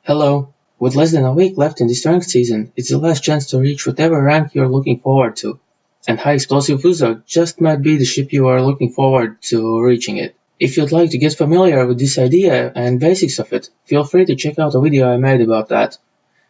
Hello. With less than a week left in this ranked season, it's the last chance to reach whatever rank you're looking forward to. And HE Fuso just might be the ship you are looking forward to reaching it. If you'd like to get familiar with this idea and basics of it, feel free to check out a video I made about that.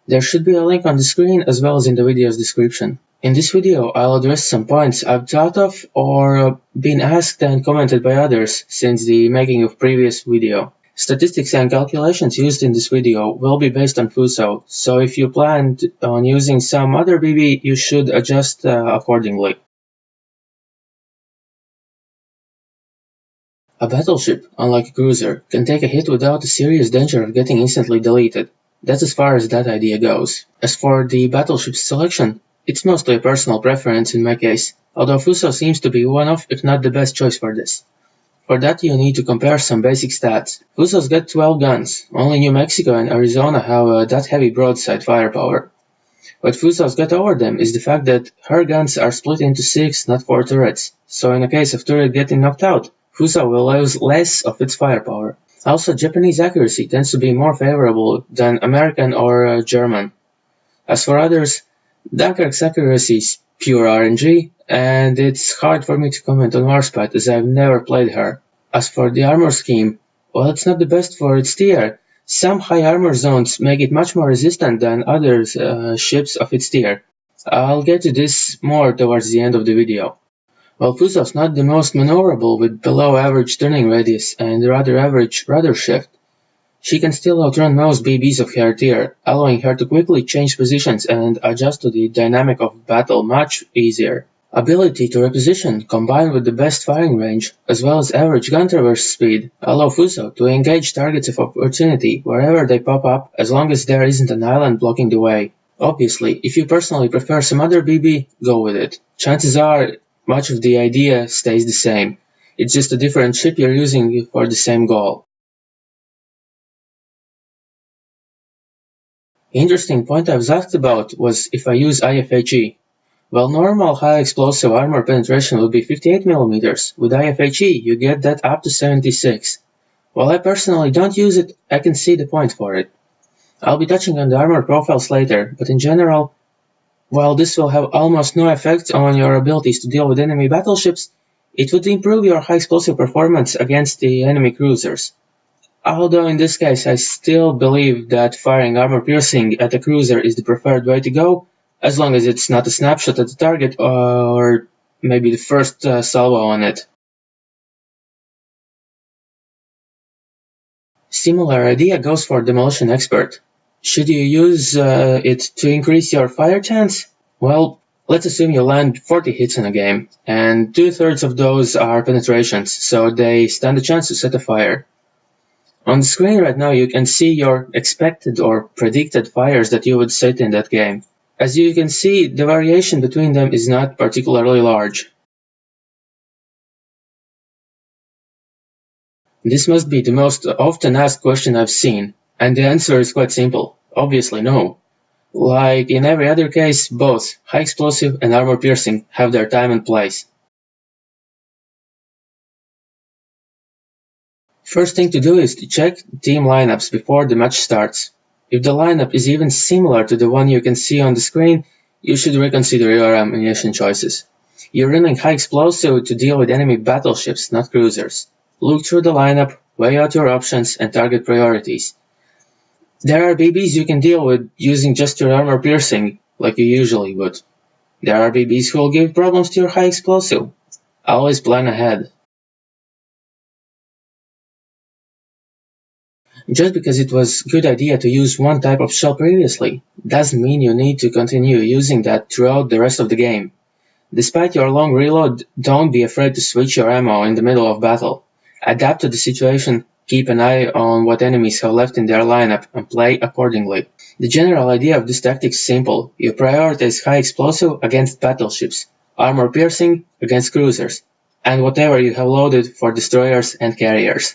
There should be a link on the screen as well as in the video's description. In this video, I'll address some points I've thought of or been asked and commented by others since the making of previous video. Statistics and calculations used in this video will be based on Fuso, so if you planned on using some other BB, you should adjust accordingly. A battleship, unlike a cruiser, can take a hit without a serious danger of getting instantly deleted. That's as far as that idea goes. As for the battleship's selection, it's mostly a personal preference in my case, although Fuso seems to be one of, if not the best choice for this. For that you need to compare some basic stats. Fuso's got 12 guns, only New Mexico and Arizona have that heavy broadside firepower. What Fuso's got over them is the fact that her guns are split into 6, not 4 turrets, so in a case of turret getting knocked out, Fuso will lose less of its firepower. Also, Japanese accuracy tends to be more favorable than American or German. As for others, Dunkirk's accuracy is pure RNG, and it's hard for me to comment on Warships as I've never played her. As for the armor scheme, while it's not the best for its tier, some high armor zones make it much more resistant than other ships of its tier. I'll get to this more towards the end of the video. While Fuso's not the most maneuverable with below average turning radius and rather average rudder shift, she can still outrun most BBs of her tier, allowing her to quickly change positions and adjust to the dynamic of battle much easier. Ability to reposition combined with the best firing range, as well as average gun traverse speed, allow Fuso to engage targets of opportunity wherever they pop up as long as there isn't an island blocking the way. Obviously, if you personally prefer some other BB, go with it. Chances are, much of the idea stays the same. It's just a different ship you're using for the same goal. Interesting point I was asked about was if I use IFHE. Well, normal high explosive armor penetration would be 58mm. With IFHE, you get that up to 76. While I personally don't use it, I can see the point for it. I'll be touching on the armor profiles later, but in general, while this will have almost no effect on your abilities to deal with enemy battleships, it would improve your high explosive performance against the enemy cruisers. Although in this case I still believe that firing armor piercing at a cruiser is the preferred way to go, as long as it's not a snapshot at the target or maybe the first salvo on it. Similar idea goes for Demolition Expert. Should you use it to increase your fire chance? Well, let's assume you land 40 hits in a game, and 2/3 of those are penetrations, so they stand a chance to set a fire. On the screen right now you can see your expected or predicted fires that you would set in that game. As you can see, the variation between them is not particularly large. This must be the most often asked question I've seen, and the answer is quite simple. Obviously no. Like in every other case, both high explosive and armor piercing have their time and place. First thing to do is to check team lineups before the match starts. If the lineup is even similar to the one you can see on the screen, you should reconsider your ammunition choices. You're running high explosive to deal with enemy battleships, not cruisers. Look through the lineup, weigh out your options, and target priorities. There are BBs you can deal with using just your armor piercing, like you usually would. There are BBs who will give problems to your high explosive. Always plan ahead. Just because it was a good idea to use one type of shell previously, doesn't mean you need to continue using that throughout the rest of the game. Despite your long reload, don't be afraid to switch your ammo in the middle of battle. Adapt to the situation, keep an eye on what enemies have left in their lineup, and play accordingly. The general idea of this tactic is simple. You prioritize high explosive against battleships, armor piercing against cruisers, and whatever you have loaded for destroyers and carriers.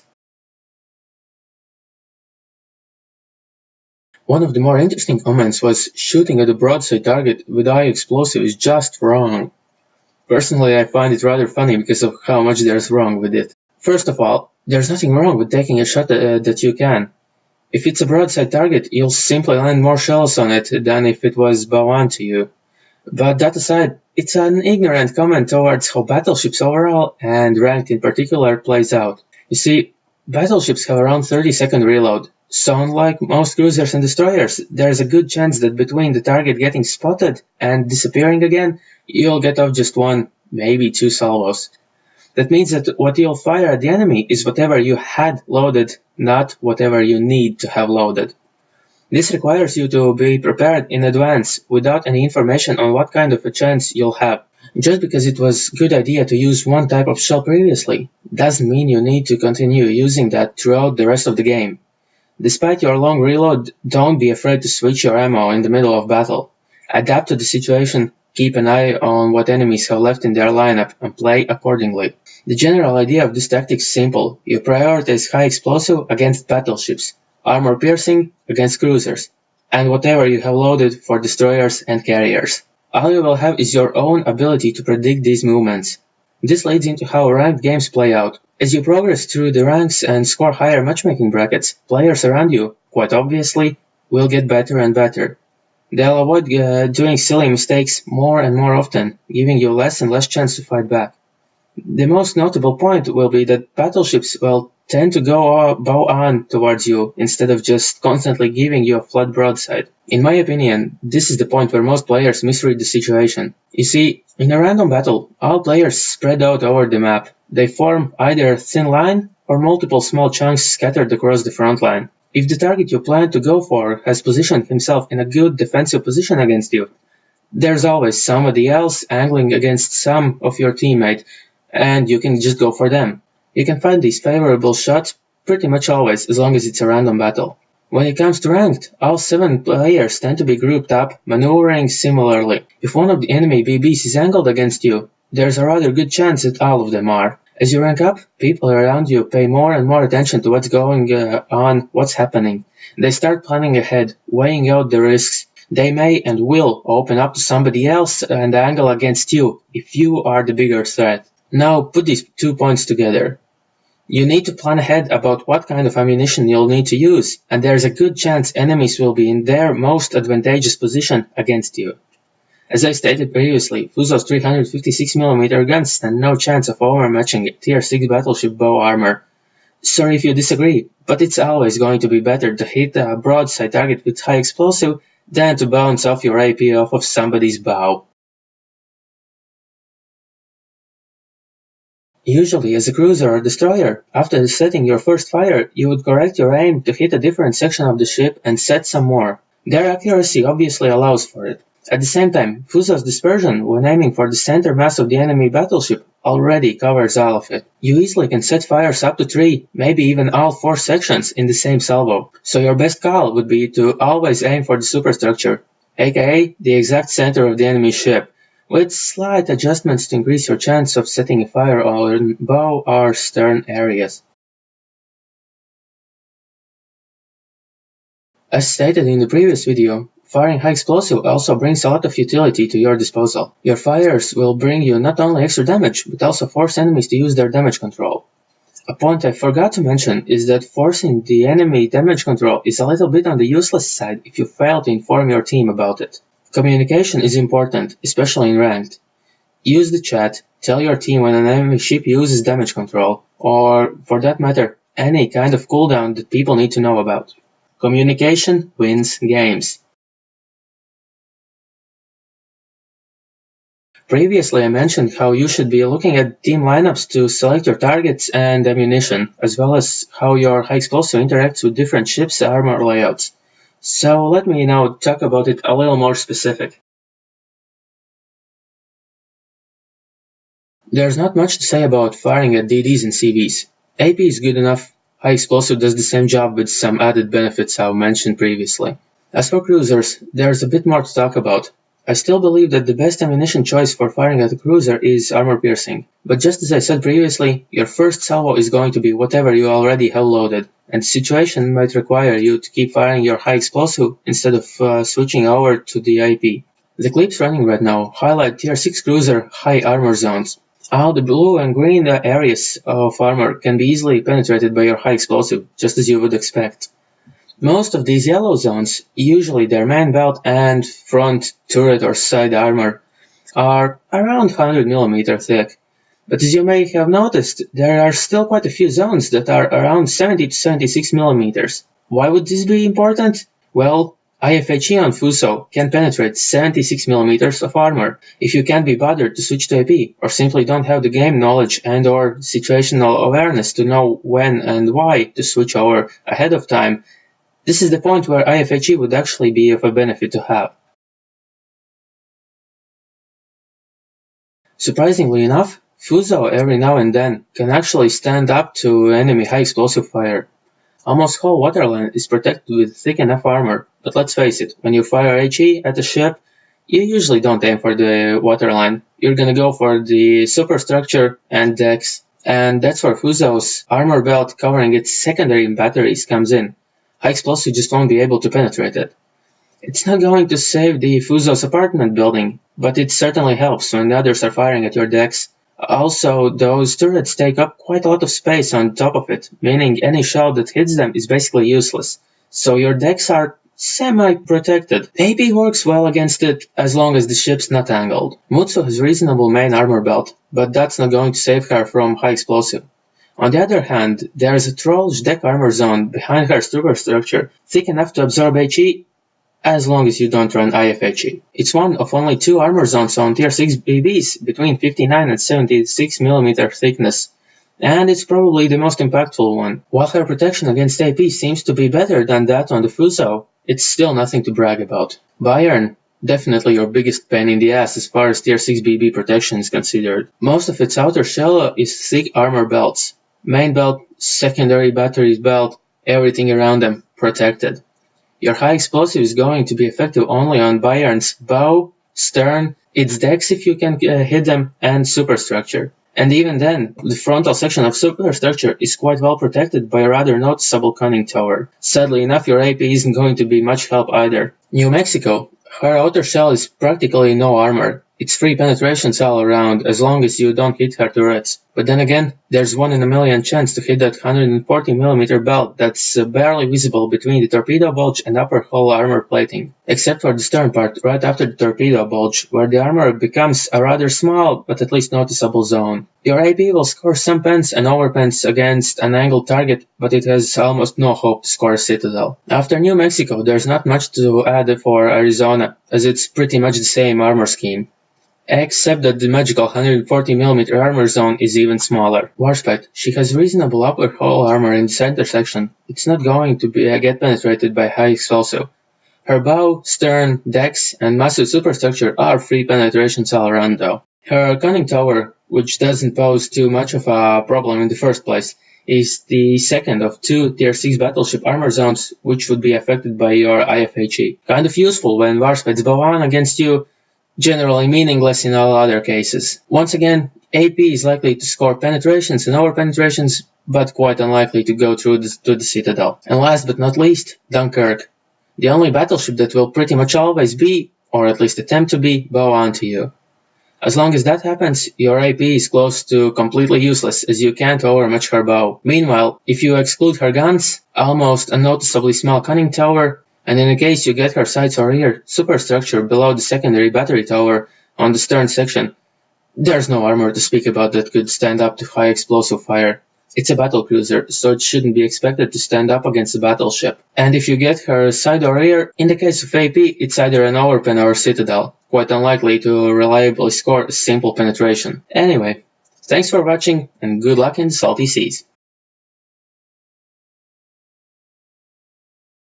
One of the more interesting comments was shooting at a broadside target with high explosive is just wrong. Personally, I find it rather funny because of how much there's wrong with it. First of all, there's nothing wrong with taking a shot that you can. If it's a broadside target, you'll simply land more shells on it than if it was bow on to you. But that aside, it's an ignorant comment towards how battleships overall, and ranked in particular, plays out. You see, battleships have around 30-second reload, so unlike most cruisers and destroyers, there's a good chance that between the target getting spotted and disappearing again, you'll get off just one, maybe two salvos. That means that what you'll fire at the enemy is whatever you had loaded, not whatever you need to have loaded. This requires you to be prepared in advance without any information on what kind of a chance you'll have. Just because it was a good idea to use one type of shell previously, doesn't mean you need to continue using that throughout the rest of the game. Despite your long reload, don't be afraid to switch your ammo in the middle of battle. Adapt to the situation, keep an eye on what enemies have left in their lineup, and play accordingly. The general idea of this tactic is simple. You prioritize high explosive against battleships, armor piercing against cruisers, and whatever you have loaded for destroyers and carriers. All you will have is your own ability to predict these movements. This leads into how ranked games play out. As you progress through the ranks and score higher matchmaking brackets, players around you, quite obviously, will get better and better. They'll avoid doing silly mistakes more and more often, giving you less and less chance to fight back. The most notable point will be that battleships will tend to go bow on towards you instead of just constantly giving you a flat broadside. In my opinion, this is the point where most players misread the situation. You see, in a random battle, all players spread out over the map. They form either a thin line or multiple small chunks scattered across the front line. If the target you plan to go for has positioned himself in a good defensive position against you, there's always somebody else angling against some of your teammates, and you can just go for them. You can find these favorable shots pretty much always, as long as it's a random battle. When it comes to ranked, all 7 players tend to be grouped up, maneuvering similarly. If one of the enemy BBs is angled against you, there's a rather good chance that all of them are. As you rank up, people around you pay more and more attention to what's going on, what's happening. They start planning ahead, weighing out the risks. They may and will open up to somebody else and angle against you if you are the bigger threat. Now put these 2 points together. You need to plan ahead about what kind of ammunition you'll need to use, and there's a good chance enemies will be in their most advantageous position against you. As I stated previously, Fuso's 356mm guns stand no chance of overmatching Tier 6 battleship bow armor. Sorry if you disagree, but it's always going to be better to hit a broadside target with high explosive than to bounce off your AP off of somebody's bow. Usually, as a cruiser or destroyer, after setting your first fire, you would correct your aim to hit a different section of the ship and set some more. Their accuracy obviously allows for it. At the same time, Fuso's dispersion, when aiming for the center mass of the enemy battleship, already covers all of it. You easily can set fires up to 3, maybe even all 4 sections in the same salvo, so your best call would be to always aim for the superstructure, aka the exact center of the enemy ship, with slight adjustments to increase your chance of setting a fire on bow or stern areas. As stated in the previous video, firing high explosive also brings a lot of utility to your disposal. Your fires will bring you not only extra damage, but also force enemies to use their damage control. A point I forgot to mention is that forcing the enemy damage control is a little bit on the useless side if you fail to inform your team about it. Communication is important, especially in ranked. Use the chat, tell your team when an enemy ship uses damage control, or, for that matter, any kind of cooldown that people need to know about. Communication wins games. Previously I mentioned how you should be looking at team lineups to select your targets and ammunition, as well as how your high explosive interacts with different ships' armor layouts. So let me now talk about it a little more specific. There's not much to say about firing at DDs and CVs. AP is good enough, high explosive does the same job with some added benefits I've mentioned previously. As for cruisers, there's a bit more to talk about. I still believe that the best ammunition choice for firing at a cruiser is armor piercing, but just as I said previously, your first salvo is going to be whatever you already have loaded, and the situation might require you to keep firing your high explosive instead of switching over to the IP. The clips running right now highlight Tier 6 cruiser high armor zones. All the blue and green areas of armor can be easily penetrated by your high explosive, just as you would expect. Most of these yellow zones, usually their main belt and front turret or side armor, are around 100mm thick. But as you may have noticed, there are still quite a few zones that are around 70 to 76mm. Why would this be important? Well, IFHE on Fuso can penetrate 76mm of armor. If you can't be bothered to switch to AP, or simply don't have the game knowledge and or situational awareness to know when and why to switch over ahead of time, this is the point where IFHE would actually be of a benefit to have. Surprisingly enough, Fuso every now and then can actually stand up to enemy high explosive fire. Almost whole waterline is protected with thick enough armor, but let's face it, when you fire HE at a ship, you usually don't aim for the waterline. You're gonna go for the superstructure and decks, and that's where Fuso's armor belt covering its secondary batteries comes in. High explosive just won't be able to penetrate it. It's not going to save the Fuso's apartment building, but it certainly helps when the others are firing at your decks. Also, those turrets take up quite a lot of space on top of it, meaning any shell that hits them is basically useless. So your decks are semi-protected. AP works well against it as long as the ship's not angled. Mutsu has reasonable main armor belt, but that's not going to save her from high explosive. On the other hand, there is a trollish deck armor zone behind her superstructure, thick enough to absorb HE as long as you don't run IFHE. It's one of only 2 armor zones on tier 6 BBs between 59 and 76mm thickness, and it's probably the most impactful one. While her protection against AP seems to be better than that on the Fuso, it's still nothing to brag about. Bayern, definitely your biggest pain in the ass as far as tier 6 BB protection is considered. Most of its outer shell is thick armor belts. Main belt, secondary batteries belt, everything around them protected. Your high explosive is going to be effective only on Bayern's bow, stern, its decks if you can hit them, and superstructure. And even then, the frontal section of superstructure is quite well protected by a rather noticeable conning tower. Sadly enough, your AP isn't going to be much help either. New Mexico. Her outer shell is practically no armor. It's free penetrations all around, as long as you don't hit her turrets. But then again, there's 1 in a million chance to hit that 140mm belt that's barely visible between the torpedo bulge and upper hull armor plating. Except for the stern part, right after the torpedo bulge, where the armor becomes a rather small, but at least noticeable zone. Your AP will score some pens and overpens against an angled target, but it has almost no hope to score a citadel. After New Mexico, there's not much to add for Arizona, as it's pretty much the same armor scheme. Except that the magical 140mm armor zone is even smaller. Warspite, she has reasonable upper hull armor in the center section. It's not going to get penetrated by high explosive. Her bow, stern, decks, and massive superstructure are free penetrations all around though. Her conning tower, which doesn't pose too much of a problem in the first place, is the second of 2 tier 6 battleship armor zones which would be affected by your IFHE. Kind of useful when Warspite's bow on against you, generally meaningless in all other cases. Once again, AP is likely to score penetrations and over penetrations, but quite unlikely to go through to the Citadel. And last but not least, Dunkirk. The only battleship that will pretty much always be, or at least attempt to be, bow on to you. As long as that happens, your AP is close to completely useless as you can't overmatch her bow. Meanwhile, if you exclude her guns, almost a noticeably small conning tower, and in case you get her sights or rear superstructure below the secondary battery tower on the stern section, there's no armor to speak about that could stand up to high explosive fire. It's a battlecruiser, so it shouldn't be expected to stand up against a battleship. And if you get her side or rear, in the case of AP, it's either an overpen or a citadel, quite unlikely to reliably score a simple penetration. Anyway, thanks for watching and good luck in the salty seas.